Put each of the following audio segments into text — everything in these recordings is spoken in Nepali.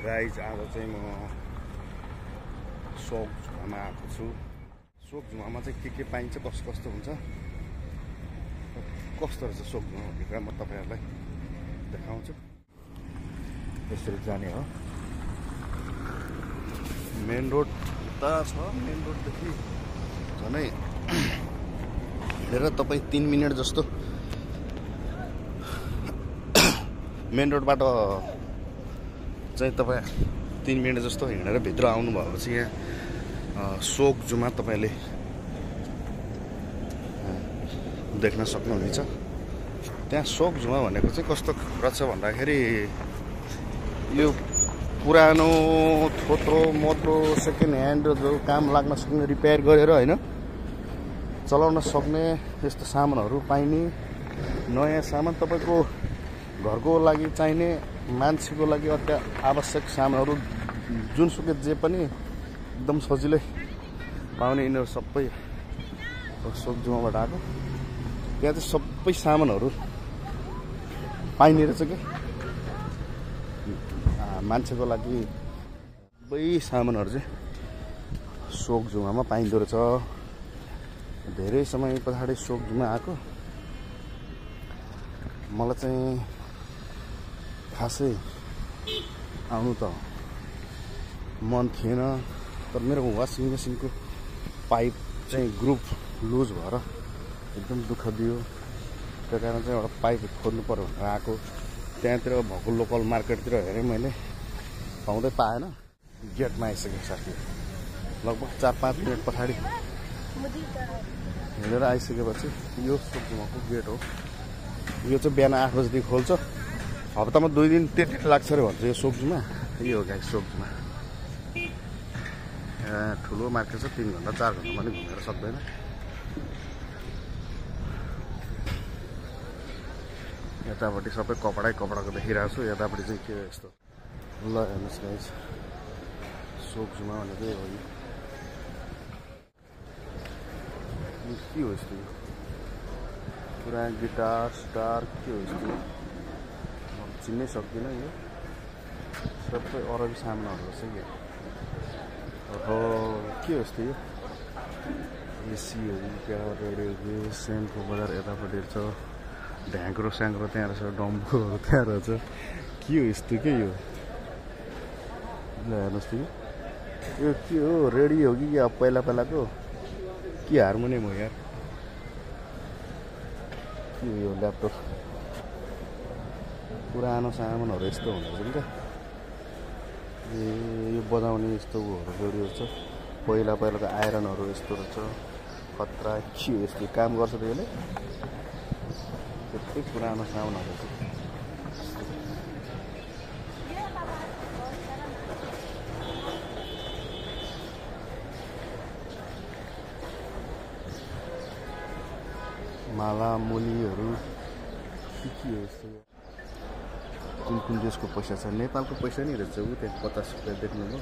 गाइज आज चाहिँ म सोक झुमामा आएको छु। सोक झुमामा चाहिँ के पाइन्छ, कस्तो कस्तो हुन्छ, कस्तो रहेछ सोक झुमा भन्ने कुरा म तपाईहरुलाई देखाउँछु। यसरी जाने हो। मेन रोड त छ, मेन रोडदेखि झनै हेरेर तपाई 3 मिनेट जस्तो मेन रोडबाट चाहिँ तपाईँ 3 मिनेट जस्तो हिँडेर भित्र आउनु भएपछि यहाँ सोक झुमा तपाईले देख्न सक्नुहुनेछ। त्यहाँ सोक झुमा भनेको चाहिँ कस्तो रहेछ भन्दाखेरि यो पुरानो थोत्रो मोत्रो सेकेन्ड ह्यान्ड जो काम लाग्न सक्ने रिपेयर गरेर हैन चलाउन सक्ने यस्तो सामानहरू पाइने, नयाँ सामान तपाईको घरको लागि चाहिने, मान्छेको लागि आवश्यक सामानहरू जुनसुकै जे पनि एकदम सजिलै पाउने यिनीहरू सबै सोक झुमाबाट आएको। त्यहाँ चाहिँ सबै सामानहरू पाइने रहेछ के मान्छेको लागि सबै सामानहरू चाहिँ सोक झुमामा पाइँदो रहेछ। धेरै समय पछाडि सोक झुमा आएको। मलाई चाहिँ खासै आउनु त मन थिएन, तर मेरो वासिङ मेसिनको पाइप चाहिँ ग्रुप लुज भएर एकदम दुःख दियो। त्यही कारण चाहिँ एउटा पाइप खोज्नु पर्यो भनेर आएको। त्यहाँतिर भएको लोकल मार्केटतिर हेरेँ मैले, पाउँदै पाएन। गेटमा आइसकेको साथी, लगभग 4-5 मिनट पछाडि हिँडेर आइसकेपछि यो सोक झुमाको गेट हो। यो चाहिँ बिहान 8 बजेदेखि खोल्छ। हप्तामा 2 दिन त्यति लाग्छ रे भन्छ यो सोक झुमा। यो हो गाइस सोक झुमा। ठुलो मार्केट छ, 3 घण्टा 4 घण्टा पनि घुमेर सक्दैन। यतापट्टि सबै कपडाको देखिरहेको छु। यतापट्टि चाहिँ के यस्तो ल हेर्नुहोस् गाइस, सोक झुमा भनेको हो। यो के हो यस्तो? पुरा गिटार स्टार के हो यस्तो? चिन्नै सक्दिनँ। यो सबै अरबी सामानहरू रहेछ कि हो, के हो यस्तो? यो एसीहरू, क्या रेडियो, सेन्टको बजार यतापट्टि छ। ढ्याङ्ग्रो स्याङ्ग्रो त्यहाँ रहेछ, डम्बुहरू त्यहाँ रहेछ। के हो यस्तो? के यो ल हेर्नुहोस् त, यो के हो? रेडियो हो कि अब पहिलाको के हार्मोनियम हो यार? के हो यो? ल्यापटप, पुरानो सामानहरू यस्तो हुँदो रहेछ नि त। यो बजाउने यस्तो रेडियो छ। पहिलाको आइरनहरू यस्तो रहेछ, खतरा। के हो यस्तो? काम गर्छ त यसले? त्यस्तै पुरानो सामानहरू छ। माला मुलीहरू के हो यस्तो? कुन देशको पैसा छ? नेपालको पैसा नि रहेछ। ऊ त्यहाँ 50 रुपियाँ देख्नुभयो?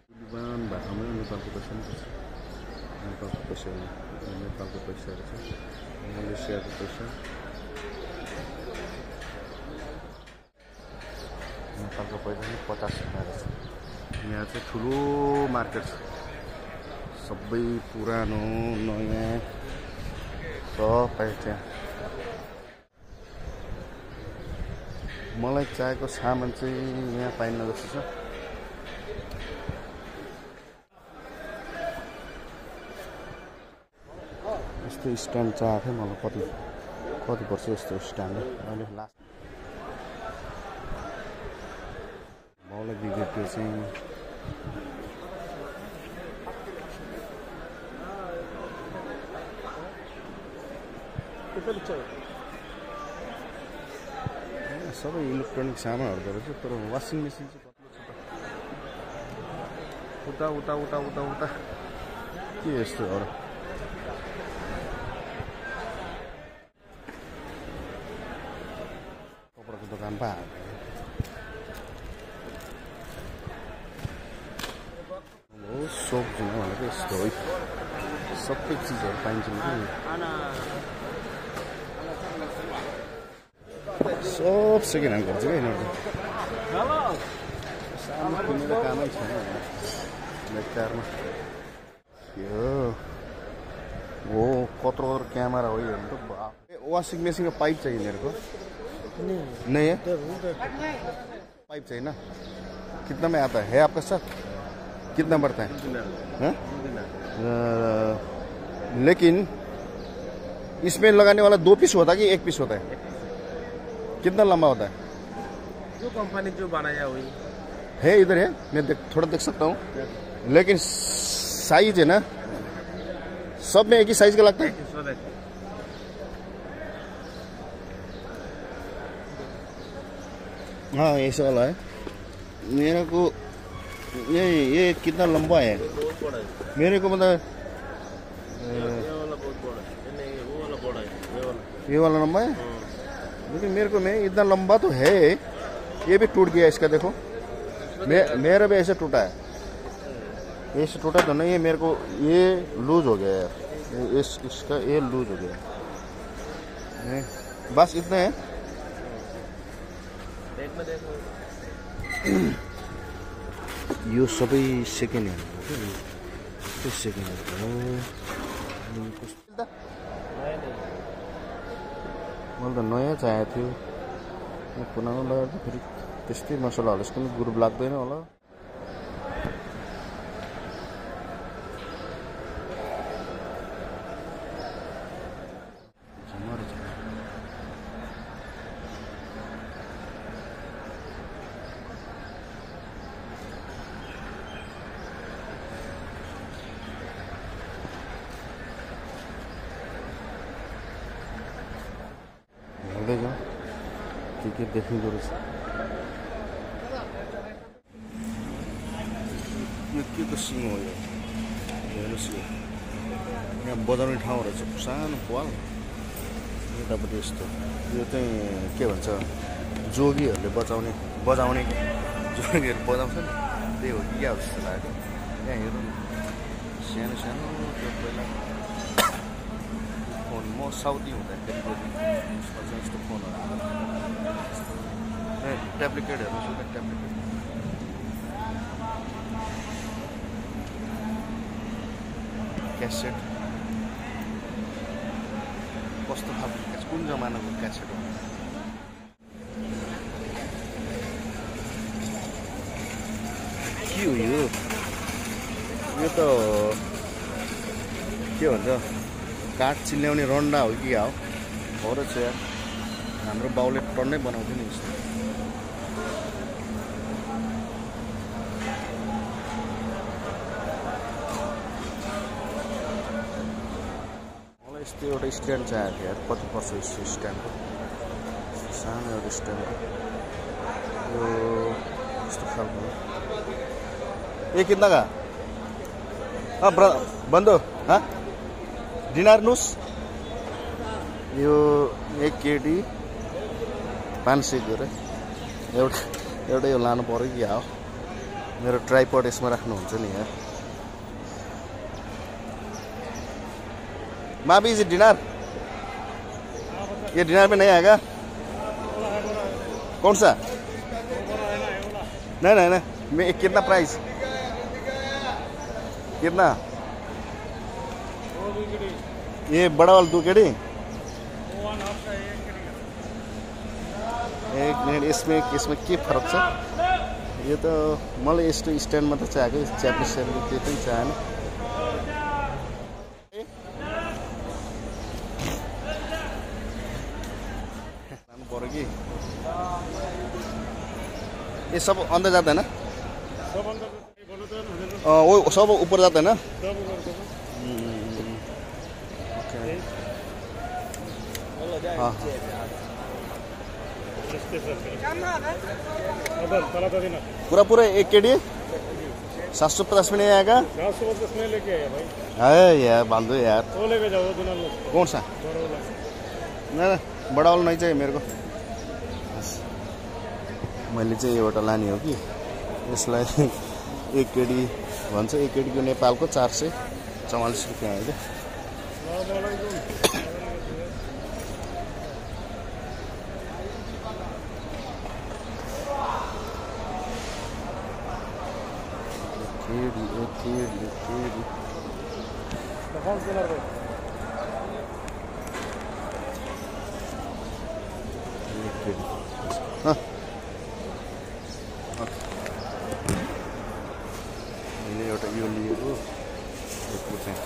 तुलिबान भाषामा नेपालको पैसा नि रहेछ। नेपालको पैसा रहेछ। मलेसियाको पैसा, नेपालको पैसा नि 50 रुपियाँ रहेछ। यहाँ चाहिँ ठुलो मार्केट छ। सबै पुरानो नयाँ सब पाइन्छ त्यहाँ। मलाई चाहिएको सामान चाहिँ यहाँ पाइन्न जस्तो छ। यस्तो स्ट्यान्ड चाहिएको थियो मलाई। कति पर्छ यस्तो स्ट्यान्ड? अहिले लास्ट मलाई बिग्रियो त्यो चाहिँ। सबै इलेक्ट्रोनिक सामानहरू रहेछ, तर वासिङ मेसिन चाहिँ कत्रो छ त? उता के यस्तो हो? कपडाको दोकान पा हो। सोक झुमा भनेको यस्तो हो। सबै चिजहरू पाइन्छ नि। सब सेकेन्ड ह्यान्ड गर्छ क्या यिनीहरू। सानो किनेर कामै छैन बेकारमा यो वो कत्रो क्यामेरा हो ये तो वॉशिंग मशीन का पाइप चाहिए मेरे को नहीं है पाइप चाहिए ना कितना में आता है आपका साथ कितना पड़ता है लेकिन इसमें लगाने वाला 2 पीस होता है कि 1 पीस होता है कितना लंबा होता है जो कंपनी जो बनाया वही है इधर है मैं थोड़ा देख सकता हूँ लेकिन साइज है ना सब में एक ही साइज का लगता है हाँ ऐसा वाला है मेरे को ये कितना लंबा है मेरे को मतलब ये वाला लंबा है लेकिन मेरे को नहीं इतना लंबा तो है ये भी टूट गया इसका देखो मेरा भी ऐसे टूटा है ऐसे टूटा तो नहीं है मेरे को ये लूज हो गया यार इसका ये लूज हो गया बस इतना है यो सबै सेकेन्ड ह्यान्ड हो सेकेन्ड ह्यान्ड मैले त नयाँ चाहिएको थियो पुरानो लगाएर त फेरि त्यस्तै मसलाहरू यसको पनि ग्रुप लाग्दैन होला के देख्नु पर्छ यो के को सिङ हो यो हेर्नुहोस् यहाँ बजाउने ठाउँ रहेछ सानो पाल यतापट्टि यस्तो यो चाहिँ के भन्छ जोगीहरूले बजाउने जोगीहरू बजाउँछ नि त्यही हो कि क्या हो जस्तो लाग्यो यहाँ हेरौँ सानो सानो त्यो पहिला फोन म साउदी हुँदाखेरि यस्तो फोनहरू ट्याब्लेट हेर्नुहोस् न ट्याब्लेट क्यासेट कस्तो खालको कुन जमानाको क्यासेट हो के हो यो त के भन्छ काठ चिल्याउने रन्डा हो कि हो रहेछ यार हाम्रो बाउले टन्नै बनाउँथ्यो नि यस्तो यस्तो एउटा स्ट्यान्ड चाहिएको थियो यार कति पर्छ यस्तो स्ट्यान्डको सानो एउटा स्ट्यान्ड यो यस्तो खालको ए कितना का बन्दो डिनर नुस यो एक केटी 500 गरे एउटा यो लानु पर्यो कि हो मेरो ट्राइपड यसमा राख्नुहुन्छ नि यार माबी इज डिनर ये डिनर में नहीं आएगा कौन सा नहीं मैं कितना प्राइस कितना ये बड़ा वाला 2 केडी एक मिनट इसमें के फरक छ यो त मलाई यस्तो स्ट्यान्डमा त चाहिएको च्याप्लिस स्ट्यान्डको त्यो पनि चाहिएन लानु पर्यो कि ये सब अंदर जाता है ना वो सब ऊपर जाता है ना हाँ पूरा 1 केडी 750 में नहीं आएगा 750 में लेके आया भाई अरे यार बांध दो यार तो लेके जाओ कौन सा ना बड़ा वाला नहीं चाहिए मेरे को मैले चाहिँ एउटा लाने हो कि यसलाई 1 केडी भन्छ 1 केडीको नेपालको 444 रुपैयाँ हो क्या फेरि कौन कलर भाई मैले एउटा यो लिएको यसको चाहिँ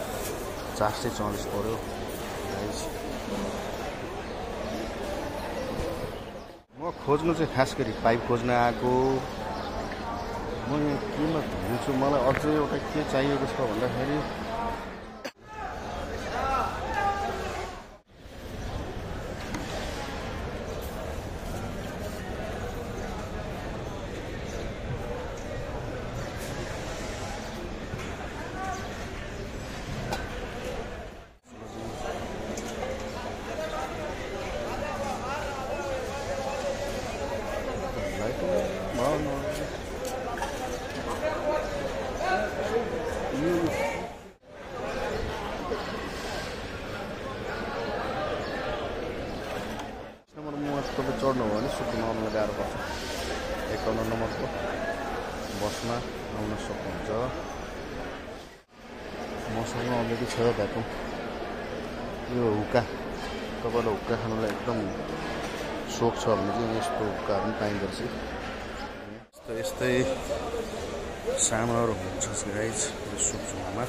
440 पर्यो प्राइस। म खोज्नु चाहिँ खास गरी पाइप खोज्न आएको। म यहाँ किन हिँड्छु, मलाई अझै एउटा के चाहिएको छ भन्दाखेरि तपाईँ चढ्नु भयो भने सुत्नु आउनुलाई गाह्रो पर्छ। 51 नम्बरको बसमा आउन सक्नुहुन्छ। मसँग अलरेडी छ भएको यो हुक्का। तपाईँलाई हुक्का खानुलाई एकदम सोख छ भने चाहिँ यस्तो हुक्काहरू पनि पाइँदो रहेछ। यस्तै सामानहरू हुन्छ गाइज यो सुकजुङमा।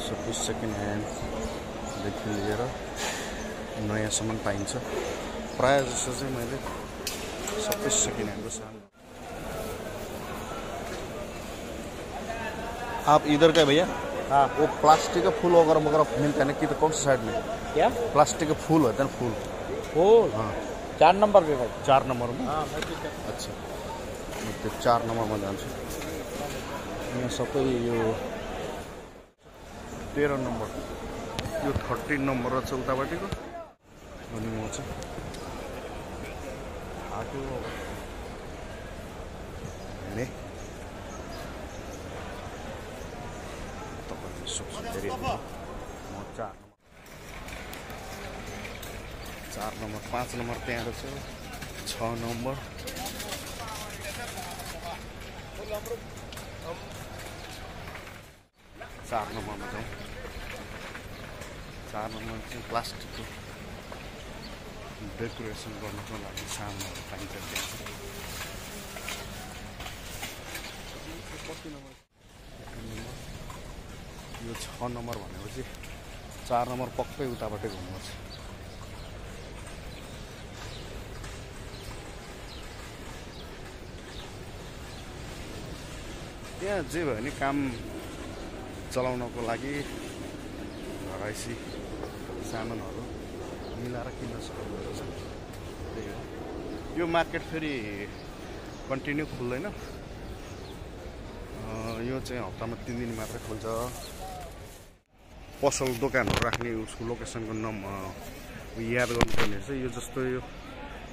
सबै सेकेन्ड ह्यान्डदेखि लिएर नयाँ सामान पाइन्छ। प्रायः जस्तो चाहिँ मैले सबै सेकेन्ड ह्यान्डको सामान। आप इधर का भैया? हाँ वो प्लास्टिक का फूल वगैरह वगैरह मिलता है ना, कि तो कौन सा साइड में? क्या प्लास्टिक का फूल होता है ना, फूल। फूल हाँ 4 नंबर पे भाई। 4 नंबर में। हाँ अच्छा त्यो 4 नम्बरमा जान्छु। यहाँ सबै यो 13 नम्बर, यो 13 नम्बर छ उतापट्टिको। अनि म चाहिँ आएको हेर्ने तपाईँले सक्छु धेरै। म 4 नम्बर 5 नम्बर त्यहाँ रहेछ, 6 नम्बर 4 नम्बरमा जाउँ। 4 नम्बर चाहिँ प्लास्टिकको डेकोरेसन गर्नको लागि सामानहरू पाइन्छ त्यहाँ। कति नम्बर? यो 6 नम्बर भनेपछि 4 नम्बर पक्कै उताबाटै घुम्नुपर्छ। त्यहाँ जे भयो नि काम चलाउनको लागि घरैसी सामानहरू मिलाएर किन्न सक्नुहुन्छ। त्यही हो। यो मार्केट फेरि कन्टिन्यू खुल्दैन। यो चाहिँ हप्तामा 3 दिन मात्रै खुल्छ। पसल दोकानहरू राख्ने उसको लोकेसनको याद गर्नुपर्ने रहेछ। यो जस्तो यो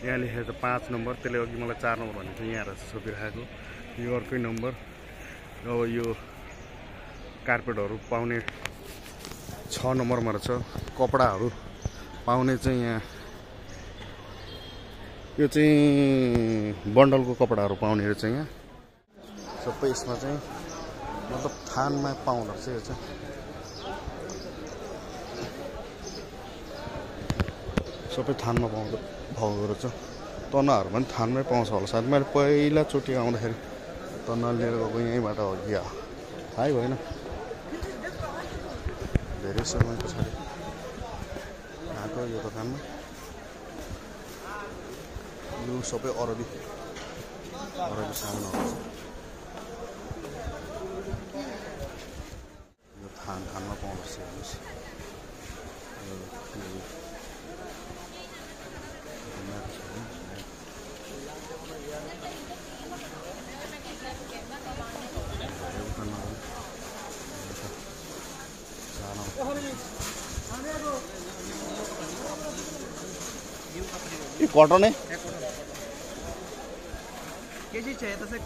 यहाँ लेखेको छ 5 नम्बर, त्यसले अघि मलाई 4 नम्बर भनेको यहाँ रहेछ सोधिरहेको। यो अर्कै नम्बर। अब यो कार्पेटहरू पाउने 6 नम्बरमा रहेछ। कपडाहरू पाउने चाहिँ यहाँ यो चाहिँ बन्डलको कपडाहरू पाउने रहेछ यहाँ। सबै यसमा चाहिँ मतलब थानमा पाउँदो रहेछ। यो चाहिँ सबै थानमा पाउँदो रहेछ। तनाहरू पनि थानमै पाउँछ होला सायद। मैले पहिलाचोटि आउँदाखेरि तना लिएर गएको यहीँबाट हो कि थाहै भएन। धेरै समय पछाडि आएको यो दोकानमा। यो सबै अरबी सामानहरू छ। यो थानमा पाउँदो रहेछ। हेर्नुहोस् ये कॉटन है। केजी चाहिए तसे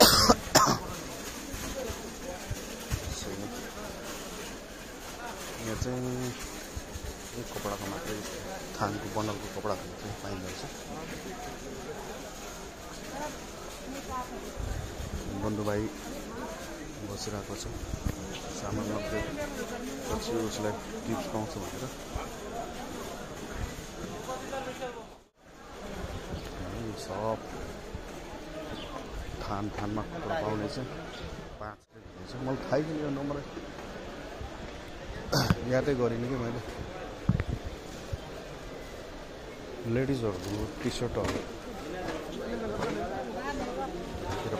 यहाँ चाहिँ यो कपडाको मात्रै थानको बन्डलको कपडाहरू चाहिँ पाइँदो रहेछ। बन्धुभाइ बसिरहेको छ सामान लग्दै पछि उसलाई टिप्स पाउँछ भनेर सब थानमा पाउने चाहिँ 5 हुन्छ मलाई थाहै छैन यो नम्बर यादै गरिनँ कि मैले लेडिजहरूको टी सर्टहरू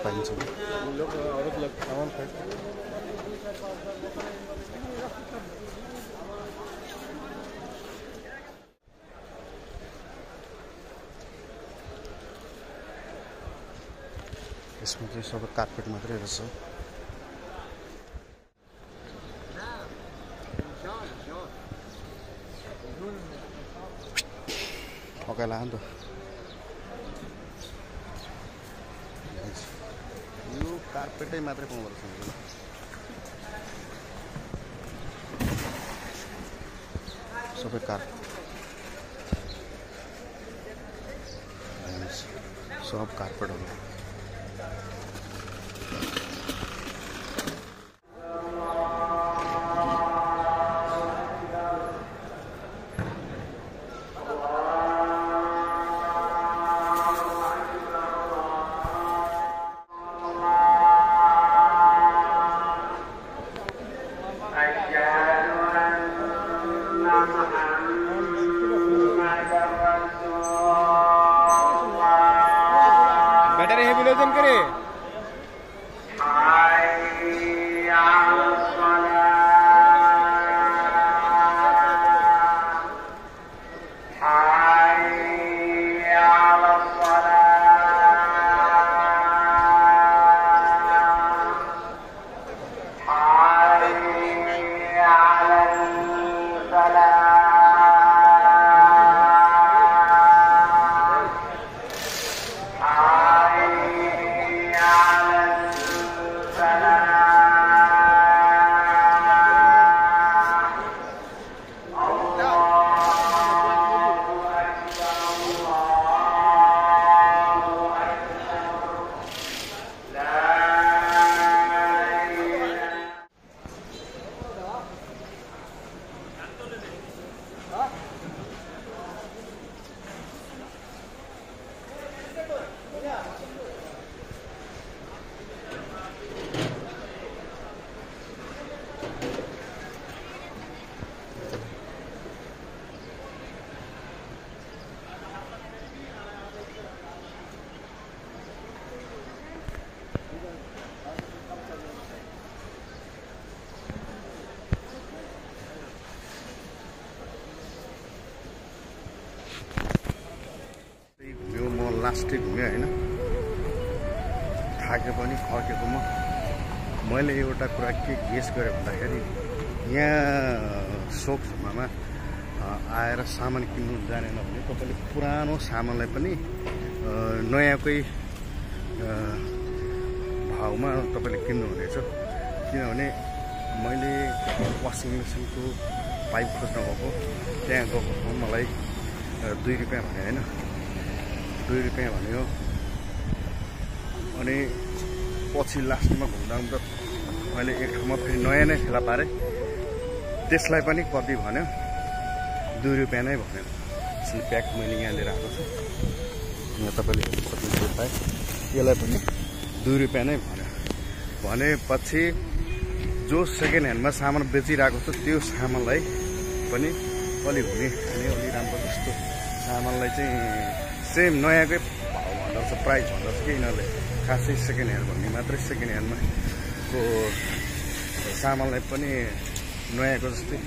पाइन्छ यसमा चाहिँ सबै कार्पेट मात्रै रहेछ ठकाइला नि त यो कार्पेटै मात्रै पाउँदो रहेछ सबै कार्पेट सब कार्पेटहरू बैटरी है विलोचन करे लास्टै घुम्यो होइन थाके पनि फर्केको मैले एउटा कुरा के गेस गरेँ भन्दाखेरि यहाँ सोक्समा आएर सामान किन्नु जानेन भने तपाईँले पुरानो सामानलाई पनि नयाँकै भाउमा तपाईँले किन्नु हुनेछ किनभने मैले वासिङ मेसिनको पाइप खोज्न गएको त्यहाँ गएको मलाई 2 रुपियाँ भने होइन 2 रुपियाँ भन्यो अनि पछि लास्टमा घुम्दा मैले एक ठाउँमा फेरि नयाँ नै फेला पारेँ त्यसलाई पनि कति भन्यो 2 रुपियाँ नै भन्यो यसले प्याक मैले यहाँ लिएर आएको छु यहाँ तपाईँले कति पाएँ यसलाई पनि 2 रुपियाँ नै भन्यो भनेपछि जो सेकेन्ड ह्यान्डमा सामान बेचिरहेको छ त्यो सामानलाई पनि अलि हुने खाने अलि राम्रो जस्तो सामानलाई चाहिँ सेम नयाँकै भाउ भन्दो रहेछ प्राइस भन्दो रहेछ कि यिनीहरूले खासै सेकेन्ड ह्यान्ड भन्ने मात्रै सेकेन्ड ह्यान्डमा को सामानलाई पनि नयाँको जस्तै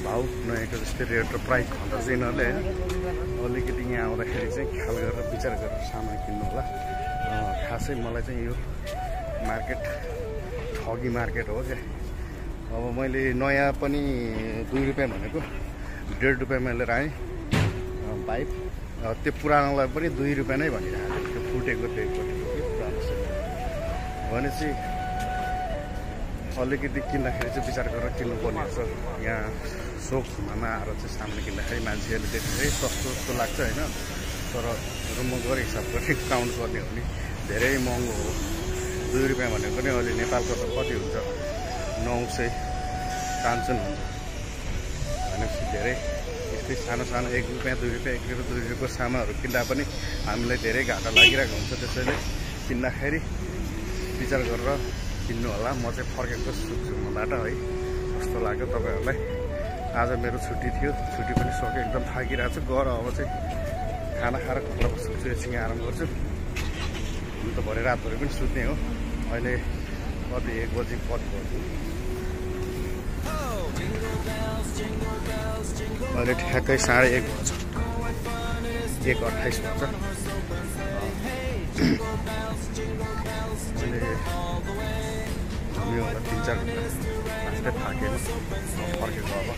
भाउ नयाँको जस्तै रेट र प्राइस भन्दो रहेछ यिनीहरूले होइन अलिकति यहाँ आउँदाखेरि चाहिँ ख्याल गरेर विचार गरेर सामान किन्नु होला खासै मलाई चाहिँ यो मार्केट ठगी मार्केट हो क्या अब मैले नयाँ पनि 2 रुपियाँ भनेको 1.5 रुपियाँमा लिएर आएँ पाइप त्यो पुरानोलाई पनि 2 रुपियाँ नै भनिरहेको त्यो फुटेको पुरानो भनेपछि अलिकति किन्दाखेरि चाहिँ विचार गरेर किन्नुपर्ने रहेछ यहाँ सोक्समा आएर चाहिँ सामान किन्दाखेरि मान्छेहरूले देख्दाखेरि सस्तो जस्तो लाग्छ होइन तर म गरे हिसाब गर्ने काउन्ट गर्ने हो भने धेरै महँगो हो। 2 रुपियाँ भनेको पनि अहिले नेपालको त कति हुन्छ 900 500 हुन्छ भनेपछि धेरै यस्तै सानो सानो 1 रुपियाँ 2 रुपियाँ 1 रुपियाँ 2 रुपियाँको सामानहरू किन्दा पनि हामीलाई धेरै घाटा लागिरहेको हुन्छ। त्यसैले किन्दाखेरि विचार गरेर किन्नु होला। म चाहिँ फर्केको सुक्सुमबाट है। कस्तो लाग्यो तपाईँहरूलाई? आज मेरो छुट्टी थियो, छुट्टी पनि सक्यो, एकदम थाकिरहेको छु। गएर अब चाहिँ खाना खाएर घर बस्छु, एकछिन आराम गर्छु। अन्त भरे रातभरि पनि सुत्ने हो। अहिले कति 1 बजी कति बज्यो? अहिले ठ्याक्कै 1:30 बज्छ, 1:28 बज्छ। अहिले घुम्यो होला 3-4 घन्टा, थाकेन फर्केको अब।